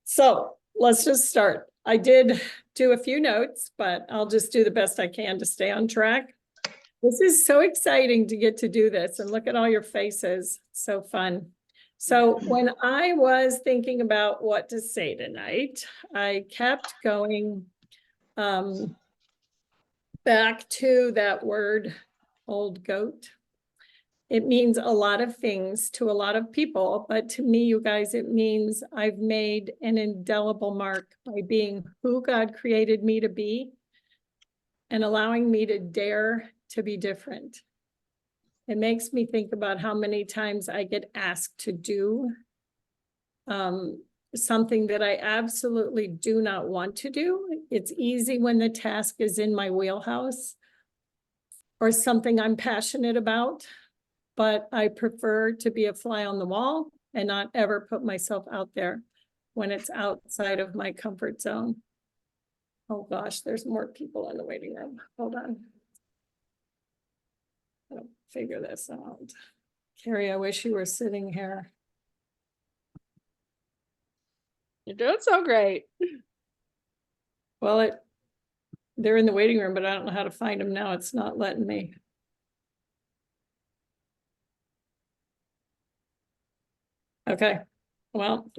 So let's just start. I did do a few notes, but I'll just do the best I can to stay on track. This is so exciting to get to do this and look at all your faces. So fun. So when I was thinking about what to say tonight, I kept going back to that word, old goat. It means a lot of things to a lot of people, but to me, you guys, it means I've made an indelible mark by being who God created me to be and allowing me to dare to be different. It makes me think about how many times I get asked to do something that I absolutely do not want to do. It's easy when the task is in my wheelhouse or something I'm passionate about, but I prefer to be a fly on the wall and not ever put myself out there when it's outside of my comfort zone. Oh gosh, there's more people in the waiting room. Hold on. I'll figure this out. Carrie, I wish you were sitting here. You're doing so great. Well, they're in the waiting room, but I don't know how to find them now. It's not letting me. Okay, well.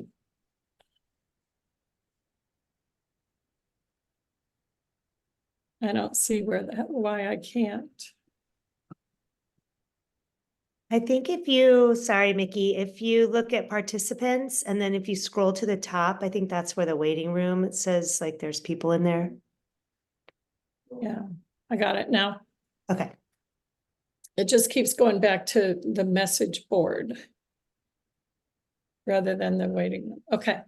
I don't see why I can't. I think sorry, Mickey, if you look at participants and then if you scroll to the top, I think that's where the waiting room, it says like there's people in there. Yeah, I got it now. Okay. It just keeps going back to the message board rather than the waiting room. Okay.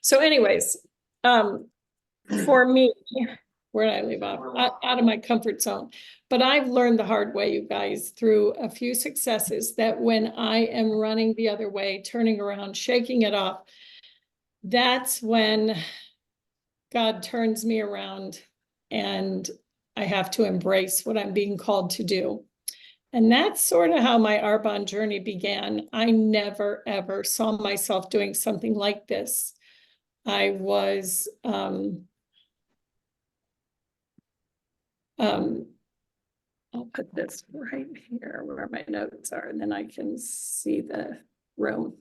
So anyways, for me, where did I leave off? Out of my comfort zone. But I've learned the hard way, you guys, through a few successes, that when I am running the other way, turning around, shaking it off, that's when God turns me around and I have to embrace what I'm being called to do. And that's sort of how my Arbonne journey began. I never, ever saw myself doing something like this. I was, I'll put this right here where my notes are, and then I can see the room.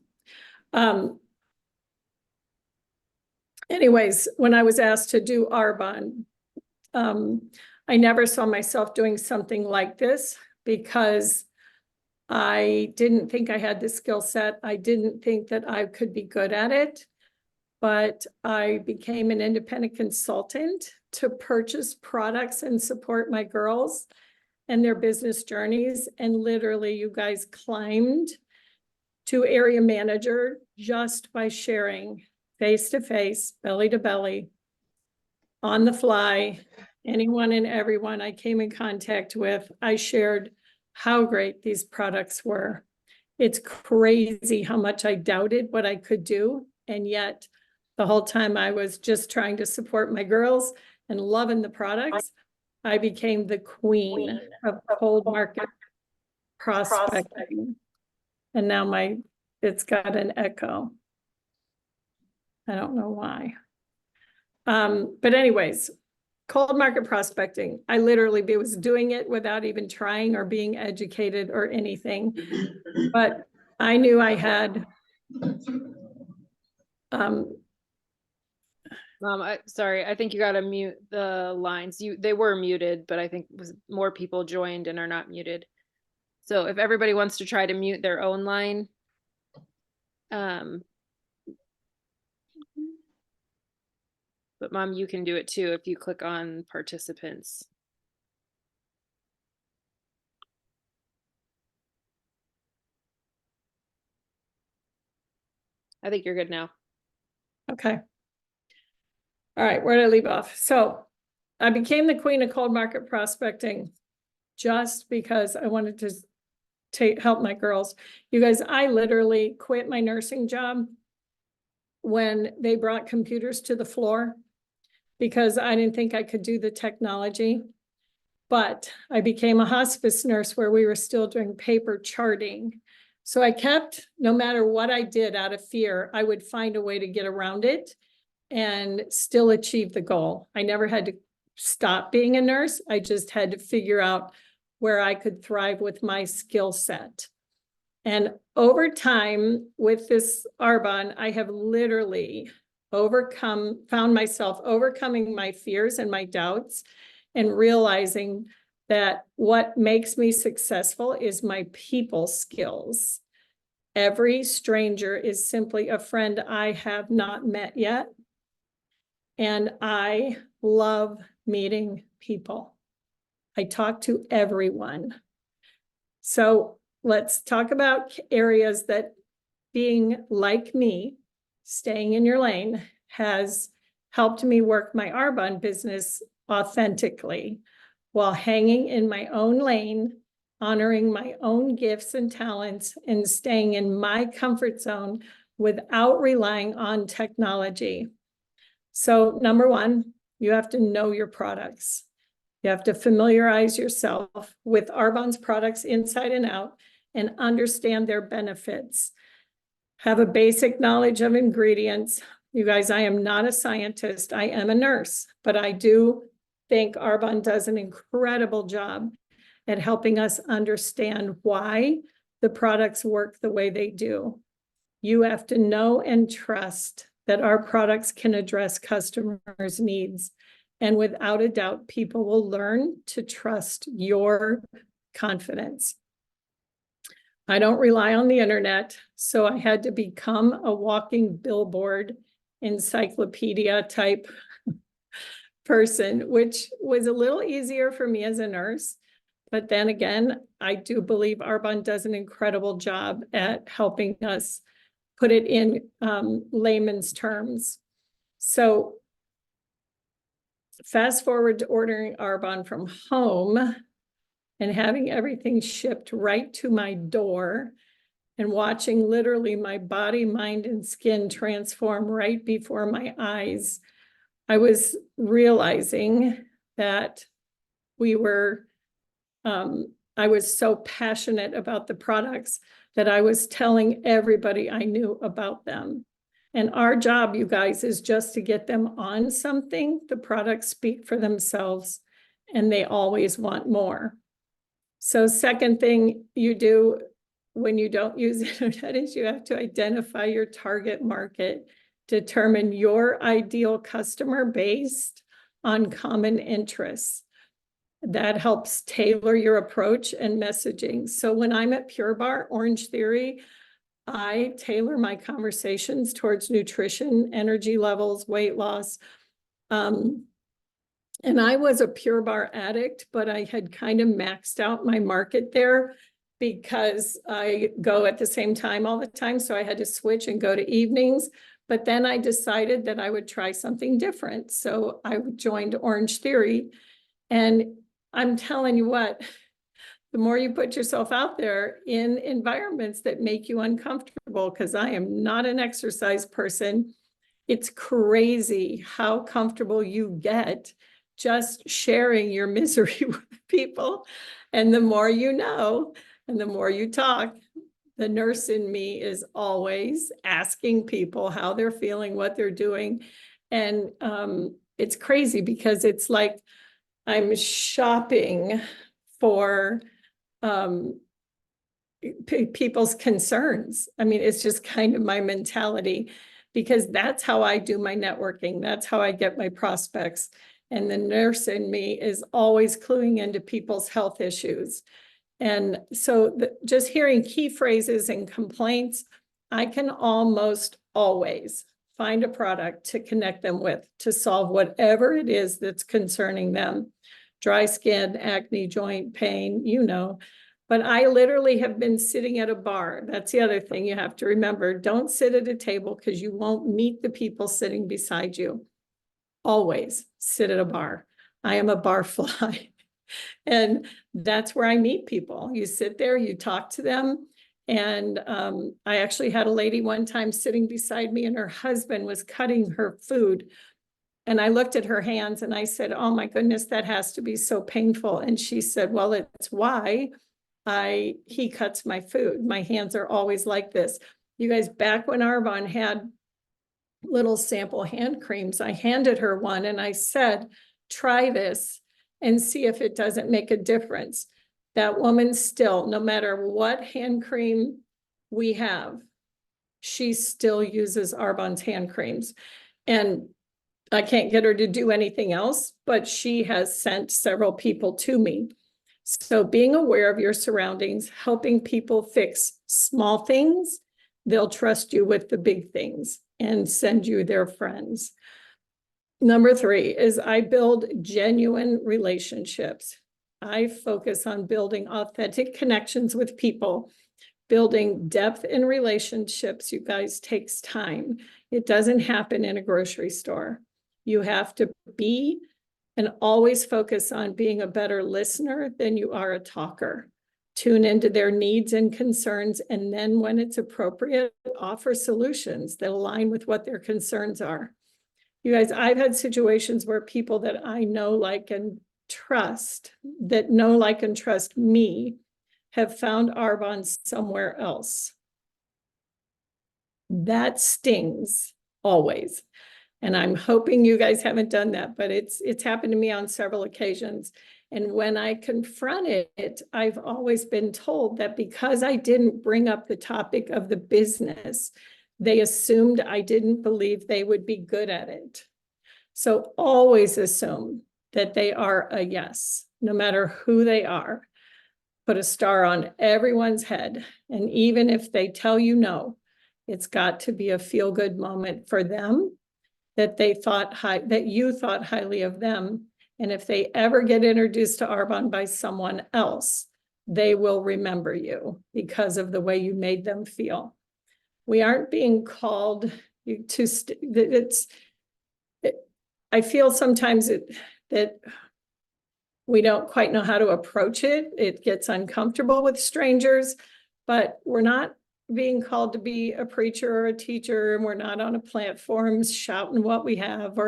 Anyways, when I was asked to do Arbonne, I never saw myself doing something like this because I didn't think I had the skill set. I didn't think that I could be good at it, but I became an independent consultant to purchase products and support my girls and their business journeys. And literally, you guys, climbed to area manager just by sharing face to face, belly to belly, on the fly. Anyone and everyone I came in contact with, I shared how great these products were. It's crazy how much I doubted what I could do. And yet the whole time I was just trying to support my girls and loving the products, I became the queen of cold market prospecting. And now it's got an echo. I don't know why. But anyways, cold market prospecting. I literally was doing it without even trying or being educated or anything. But I knew I had sorry, I think you gotta mute the lines. They were muted, but I think more people joined and are not muted. So if everybody wants to try to mute their own line, but Mom, you can do it too if you click on participants. I think you're good now. Okay. All right, where did I leave off? So I became the queen of cold market prospecting just because I wanted to help my girls. You guys, I literally quit my nursing job when they brought computers to the floor because I didn't think I could do the technology. But I became a hospice nurse where we were still doing paper charting. So I kept, no matter what I did out of fear, I would find a way to get around it. and still achieve the goal. I never had to stop being a nurse. I just had to figure out where I could thrive with my skill set. And over time with this Arbonne, I have literally found myself overcoming my fears and my doubts and realizing that what makes me successful is my people skills. Every stranger is simply a friend I have not met yet. And I love meeting people. I talk to everyone. So let's talk about areas that being like me, staying in your lane, has helped me work my Arbonne business authentically while hanging in my own lane, honoring my own gifts and talents, and staying in my comfort zone without relying on technology. So number one, you have to know your products. You have to familiarize yourself with Arbonne's products inside and out and understand their benefits. Have a basic knowledge of ingredients. You guys, I am not a scientist. I am a nurse, but I do think Arbonne does an incredible job at helping us understand why the products work the way they do. You have to know and trust that our products can address customers' needs. And without a doubt, people will learn to trust your confidence. I don't rely on the internet, so I had to become a walking billboard, encyclopedia type person, which was a little easier for me as a nurse. But then again, I do believe Arbonne does an incredible job at helping us put it in layman's terms. So fast forward to ordering Arbonne from home and having everything shipped right to my door and watching literally my body, mind, and skin transform right before my eyes. I was realizing that I was so passionate about the products that I was telling everybody I knew about them. And our job, you guys, is just to get them on something. The products speak for themselves and they always want more. So second thing you do when you don't use internet is you have to identify your target market, determine your ideal customer based on common interests. That helps tailor your approach and messaging. So when I'm at Pure Barre, Orange Theory, I tailor my conversations towards nutrition, energy levels, weight loss. And I was a Pure Barre addict, but I had kind of maxed out my market there because I go at the same time all the time. So I had to switch and go to evenings. But then I decided that I would try something different. So I joined Orange Theory. And I'm telling you what, the more you put yourself out there in environments that make you uncomfortable, because I am not an exercise person, it's crazy how comfortable you get just sharing your misery with people. And the more you know, and the more you talk, the nurse in me is always asking people how they're feeling, what they're doing. And it's crazy because it's like I'm shopping for people's concerns. I mean, it's just kind of my mentality because that's how I do my networking. That's how I get my prospects. And the nurse in me is always cluing into people's health issues. And so just hearing key phrases and complaints, I can almost always find a product to connect them with to solve whatever it is that's concerning them. Dry skin, acne, joint pain, you know. But I literally have been sitting at a bar. That's the other thing you have to remember. Don't sit at a table because you won't meet the people sitting beside you. Always sit at a bar. I am a bar fly. And that's where I meet people. You sit there, you talk to them. And I actually had a lady one time sitting beside me and her husband was cutting her food. And I looked at her hands and I said, oh my goodness, that has to be so painful. And she said, well, it's why he cuts my food. My hands are always like this. You guys, back when Arbonne had little sample hand creams. I handed her one and I said, try this and see if it doesn't make a difference. That woman still, no matter what hand cream we have, she still uses Arbonne's hand creams. And I can't get her to do anything else, but she has sent several people to me. So being aware of your surroundings, helping people fix small things, they'll trust you with the big things and send you their friends. Number 3 is I build genuine relationships. I focus on building authentic connections with people. Building depth in relationships, you guys, takes time. It doesn't happen in a grocery store. You have to be and always focus on being a better listener than you are a talker. Tune into their needs and concerns, and then when it's appropriate, offer solutions that align with what their concerns are. You guys, I've had situations where people that I know, like, and trust, that know, like, and trust me, have found Arbonne somewhere else. That stings always. And I'm hoping you guys haven't done that, but it's happened to me on several occasions. And when I confront it, I've always been told that because I didn't bring up the topic of the business, they assumed I didn't believe they would be good at it. So always assume that they are a yes, no matter who they are. Put a star on everyone's head. And even if they tell you no, it's got to be a feel-good moment for them, that they thought that you thought highly of them. And if they ever get introduced to Arbonne by someone else, they will remember you because of the way you made them feel. We aren't being called to, I feel sometimes that we don't quite know how to approach it. It gets uncomfortable with strangers, but we're not being called to be a preacher or a teacher, and we're not on a platform shouting what we have,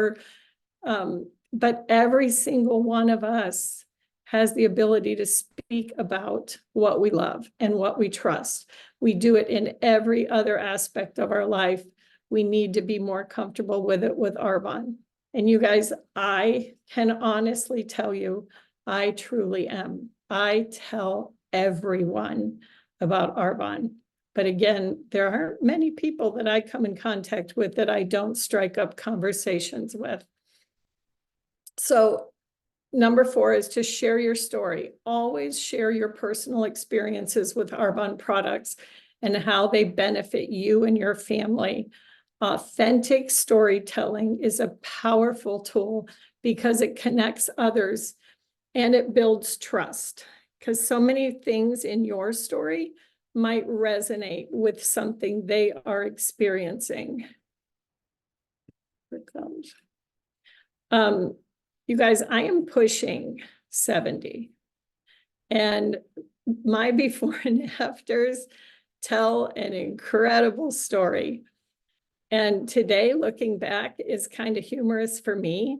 but every single one of us has the ability to speak about what we love and what we trust. We do it in every other aspect of our life. We need to be more comfortable with it with Arbonne. And you guys, I can honestly tell you, I truly am. I tell everyone about Arbonne. But again, there aren't many people that I come in contact with that I don't strike up conversations with. So number 4 is to share your story. Always share your personal experiences with Arbonne products and how they benefit you and your family. Authentic storytelling is a powerful tool because it connects others and it builds trust, because so many things in your story might resonate with something they are experiencing. You guys, I am pushing 70, and my before and afters tell an incredible story. And today, looking back, is kind of humorous for me,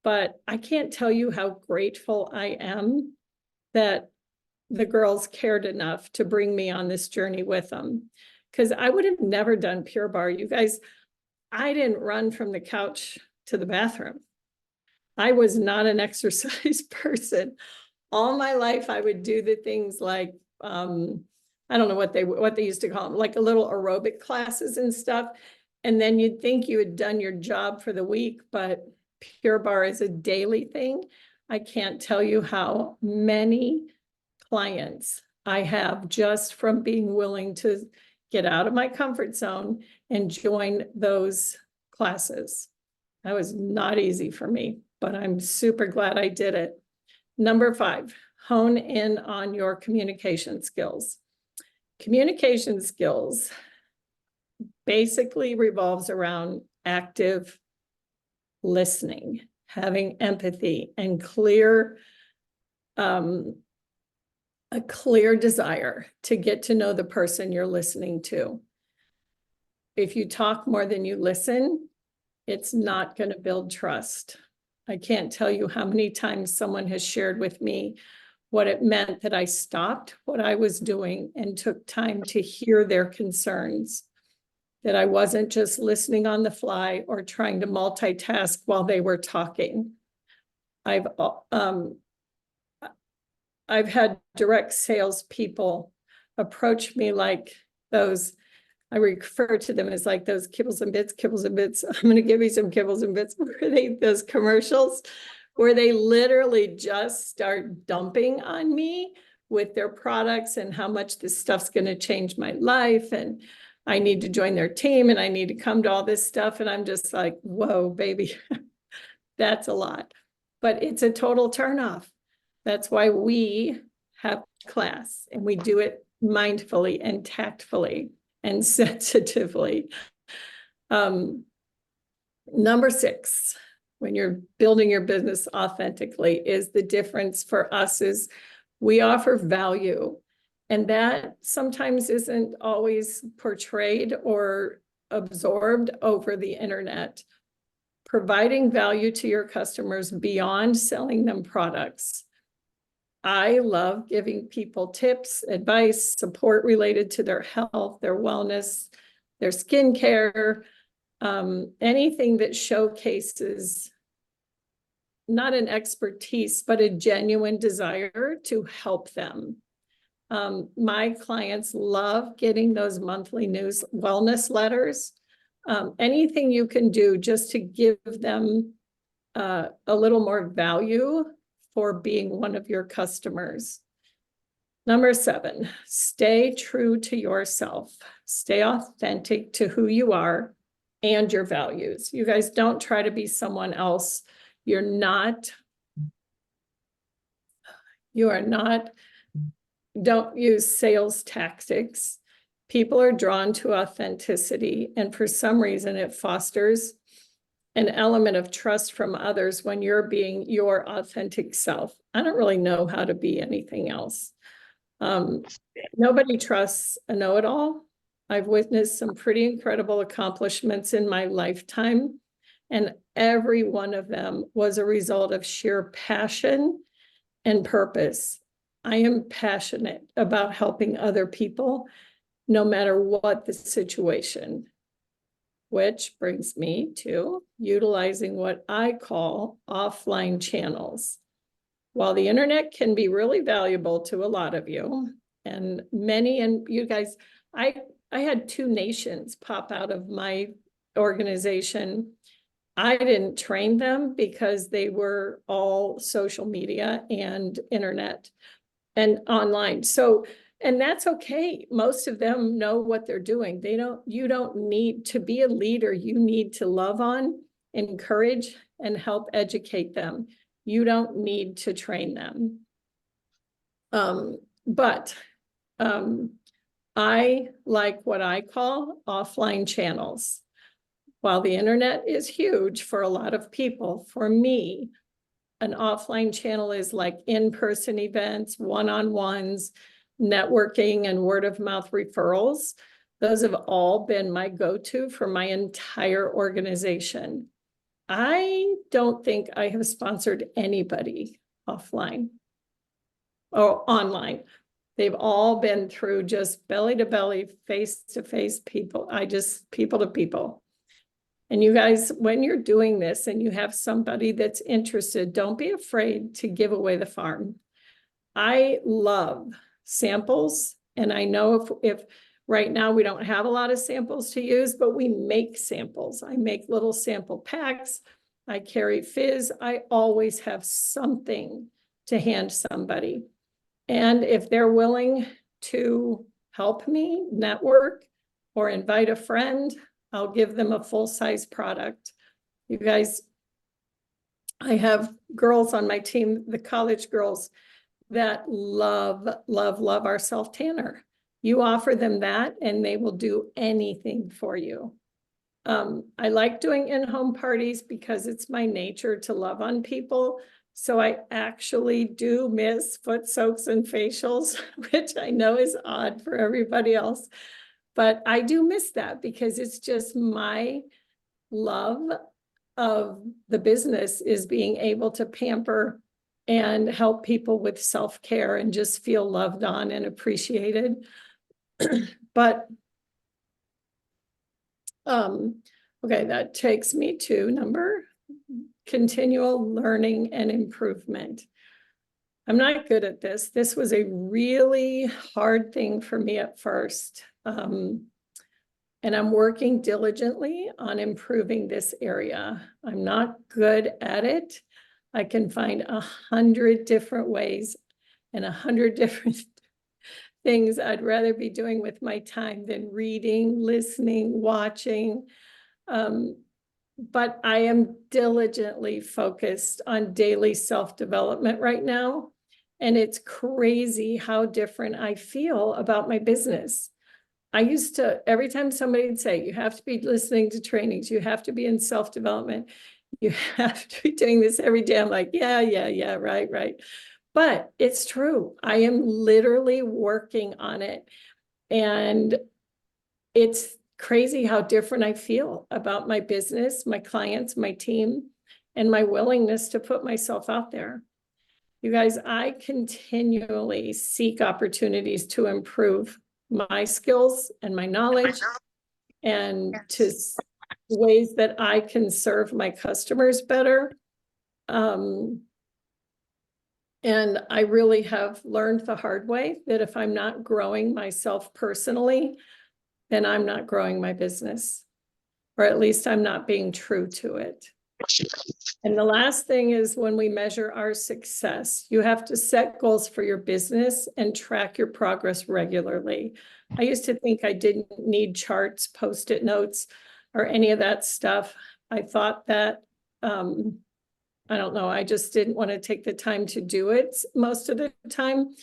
but I can't tell you how grateful I am that the girls cared enough to bring me on this journey with them, because I would have never done Pure Barre. You guys, I didn't run from the couch to the bathroom. I was not an exercise person. All my life, I would do the things like, I don't know what they used to call them, like a little aerobic classes and stuff. And then you'd think you had done your job for the week, but Pure Barre is a daily thing. I can't tell you how many clients I have just from being willing to get out of my comfort zone and join those classes. That was not easy for me, but I'm super glad I did it. Number 5, hone in on your communication skills. Communication skills basically revolves around active listening, having empathy, and a clear desire to get to know the person you're listening to. If you talk more than you listen, it's not going to build trust. I can't tell you how many times someone has shared with me what it meant that I stopped what I was doing and took time to hear their concerns. that I wasn't just listening on the fly or trying to multitask while they were talking. I've had direct sales people approach me like those, I refer to them as like those kibbles and bits, kibbles and bits. I'm going to give you some kibbles and bits. Those commercials where they literally just start dumping on me with their products and how much this stuff's going to change my life. And I need to join their team and I need to come to all this stuff. And I'm just like, whoa, baby, that's a lot. But it's a total turnoff. That's why we have class and we do it mindfully and tactfully and sensitively. Number 6, when you're building your business authentically, is the difference for us is we offer value. And that sometimes isn't always portrayed or absorbed over the internet. Providing value to your customers beyond selling them products. I love giving people tips, advice, support related to their health, their wellness, their skincare, anything that showcases not an expertise, but a genuine desire to help them. My clients love getting those monthly news wellness letters. Anything you can do just to give them a little more value for being one of your customers. Number 7, stay true to yourself. Stay authentic to who you are and your values. You guys don't try to be someone else. You are not, don't use sales tactics. People are drawn to authenticity, and for some reason it fosters an element of trust from others when you're being your authentic self. I don't really know how to be anything else. Nobody trusts a know-it-all. I've witnessed some pretty incredible accomplishments in my lifetime, and every one of them was a result of sheer passion and purpose. I am passionate about helping other people, no matter what the situation. Which brings me to utilizing what I call offline channels. While the internet can be really valuable to a lot of you, and many, and you guys, I had 2 nations pop out of my organization. I didn't train them because they were all social media and internet and online. So, and that's okay. Most of them know what they're doing. You don't need to be a leader. You need to love on, encourage, and help educate them. You don't need to train them. But I like what I call offline channels. While the internet is huge for a lot of people, for me, an offline channel is like in-person events, one-on-ones, networking, and word-of-mouth referrals. Those have all been my go-to for my entire organization. I don't think I have sponsored anybody offline or online. They've all been through just belly to belly, face to face people. People to people. And you guys, when you're doing this and you have somebody that's interested, don't be afraid to give away the farm. I love samples. And I know if right now we don't have a lot of samples to use, but we make samples. I make little sample packs. I carry fizz. I always have something to hand somebody. And if they're willing to help me network or invite a friend, I'll give them a full-size product. You guys, I have girls on my team, the college girls, that love, love, love our self-tanner. You offer them that and they will do anything for you. I like doing in-home parties because it's my nature to love on people. So I actually do miss foot soaks and facials, which I know is odd for everybody else. But I do miss that because it's just my love of the business is being able to pamper and help people with self-care and just feel loved on and appreciated. But Okay, that takes me to number, continual learning and improvement. I'm not good at this. This was a really hard thing for me at first. And I'm working diligently on improving this area. I'm not good at it. I can find 100 different ways and 100 different things I'd rather be doing with my time than reading, listening, watching. But I am diligently focused on daily self-development right now. And it's crazy how different I feel about my business. I used to, every time somebody would say, you have to be listening to trainings, you have to be in self-development, you have to be doing this every day. I'm like, yeah, right. But it's true. I am literally working on it. And it's crazy how different I feel about my business, my clients, my team, and my willingness to put myself out there. You guys, I continually seek opportunities to improve my skills and my knowledge and to ways that I can serve my customers better. And I really have learned the hard way that if I'm not growing myself personally, then I'm not growing my business, or at least I'm not being true to it. And the last thing is when we measure our success, you have to set goals for your business and track your progress regularly. I used to think I didn't need charts, Post-it notes, or any of that stuff. I thought that, I don't know, I just didn't want to take the time to do it most of the time.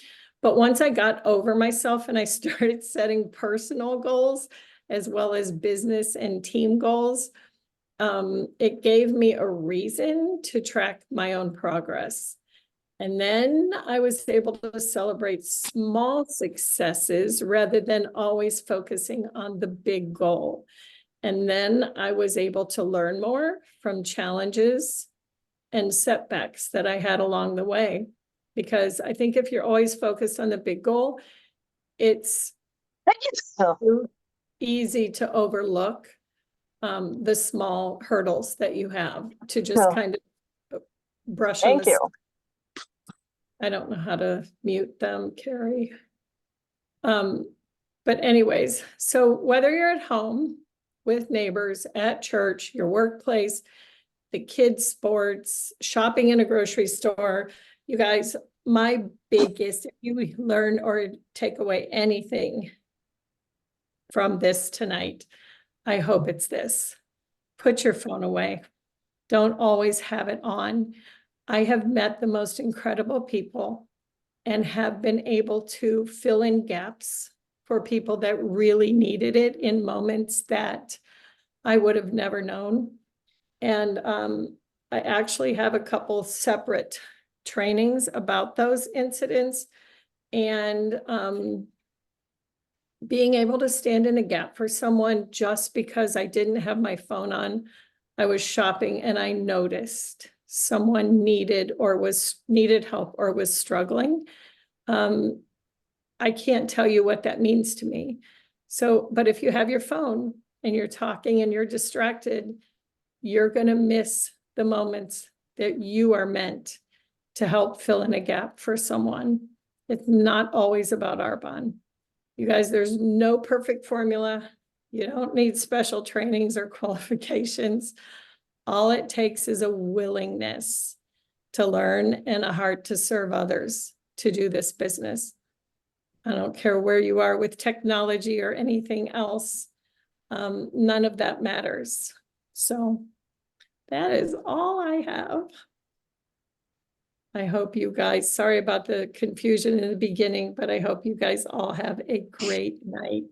But once I got over myself and I started setting personal goals as well as business and team goals, it gave me a reason to track my own progress. And then I was able to celebrate small successes rather than always focusing on the big goal. And then I was able to learn more from challenges and setbacks that I had along the way. Because I think if you're always focused on the big goal, it's easy to overlook the small hurdles that you have to just kind of brush them aside. I don't know how to mute them, Carrie. But anyways, so whether you're at home with neighbors, at church, your workplace, the kids' sports, shopping in a grocery store, you guys, my biggest, if you learn or take away anything from this tonight, I hope it's this. Put your phone away. Don't always have it on. I have met the most incredible people and have been able to fill in gaps for people that really needed it in moments that I would have never known. And I actually have a couple separate trainings about those incidents, and being able to stand in a gap for someone just because I didn't have my phone on. I was shopping and I noticed someone needed help or was struggling. I can't tell you what that means to me. So, but if you have your phone and you're talking and you're distracted, you're going to miss the moments that you are meant to help fill in a gap for someone. It's not always about Arbonne. You guys, there's no perfect formula. You don't need special trainings or qualifications. All it takes is a willingness to learn and a heart to serve others to do this business. I don't care where you are with technology or anything else. None of that matters. So that is all I have. I hope you guys, sorry about the confusion in the beginning, but I hope you guys all have a great night.